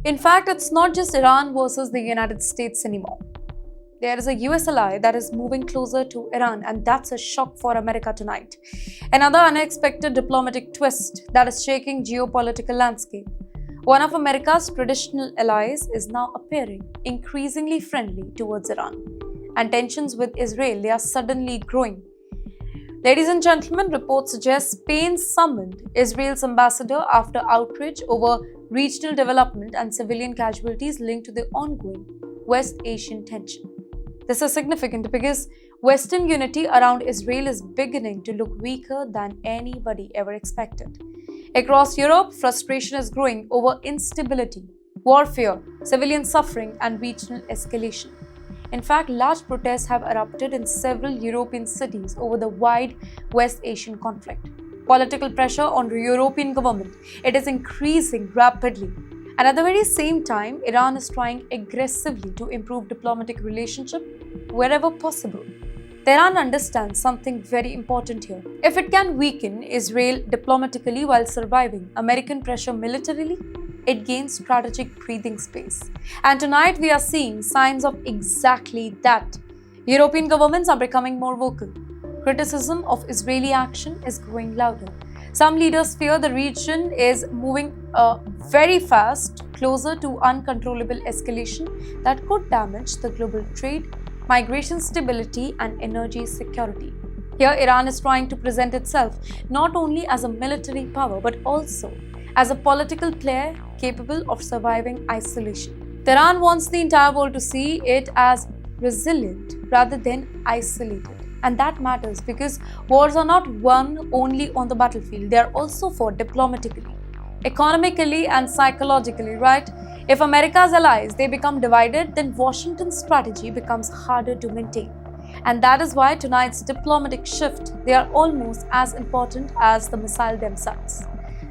In fact, it's not just Iran versus the United States anymore. There is a US ally that is moving closer to Iran, and that's a shock for America tonight. Another unexpected diplomatic twist that is shaking geopolitical landscape. One of America's traditional allies is now appearing increasingly friendly towards Iran, and tensions with Israel they are suddenly growing. Ladies and gentlemen, reports suggest Spain summoned Israel's ambassador after outrage over regional development and civilian casualties linked to the ongoing West Asian tension. This is significant because Western unity around Israel is beginning to look weaker than anybody ever expected. Across Europe, frustration is growing over instability, warfare, civilian suffering, and regional escalation. In fact, large protests have erupted in several European cities over the wide West Asian conflict. Political pressure on the European government it is increasing rapidly. And at the very same time, Iran is trying aggressively to improve diplomatic relationship wherever possible. Tehran understands something very important here. If it can weaken Israel diplomatically while surviving American pressure militarily, it gains strategic breathing space. And tonight we are seeing signs of exactly that. European governments are becoming more vocal. Criticism of Israeli action is growing louder. Some leaders fear the region is moving very fast, closer to uncontrollable escalation that could damage the global trade, migration stability, and energy security. Here, Iran is trying to present itself not only as a military power but also as a political player capable of surviving isolation. Tehran wants the entire world to see it as resilient rather than isolated. And that matters because wars are not won only on the battlefield, they are also fought diplomatically, economically, and psychologically, right? If America's allies they become divided, then Washington's strategy becomes harder to maintain. And that is why tonight's diplomatic shift they are almost as important as the missile themselves.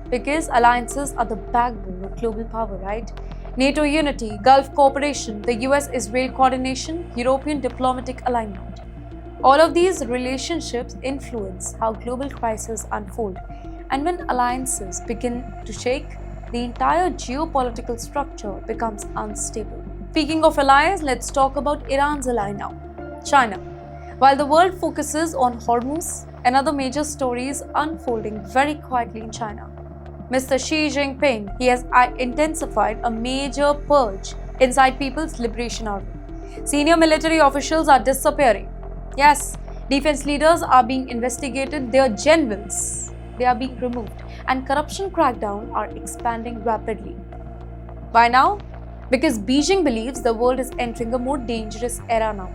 Because alliances are the backbone of global power, right? NATO unity, Gulf cooperation, the US-Israel coordination, European diplomatic alignment. All of these relationships influence how global crises unfold. And when alliances begin to shake, the entire geopolitical structure becomes unstable. Speaking of allies, let's talk about Iran's ally now, China. While the world focuses on Hormuz, another major story is unfolding very quietly in China. Mr. Xi Jinping, he has intensified a major purge inside People's Liberation Army. Senior military officials are disappearing. Yes, defense leaders are being investigated, their generals, they are being removed, and corruption crackdowns are expanding rapidly. Why now? Because Beijing believes the world is entering a more dangerous era now.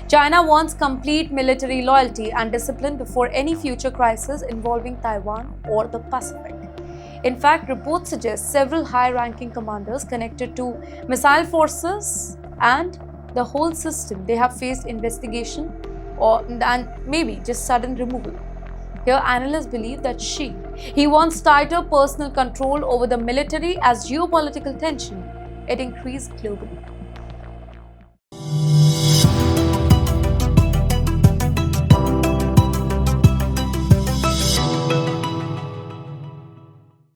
China wants complete military loyalty and discipline before any future crisis involving Taiwan or the Pacific. In fact, reports suggest several high-ranking commanders connected to missile forces and the whole system they have faced investigation and maybe just sudden removal. Here, analysts believe that he wants tighter personal control over the military as geopolitical tension it increased globally.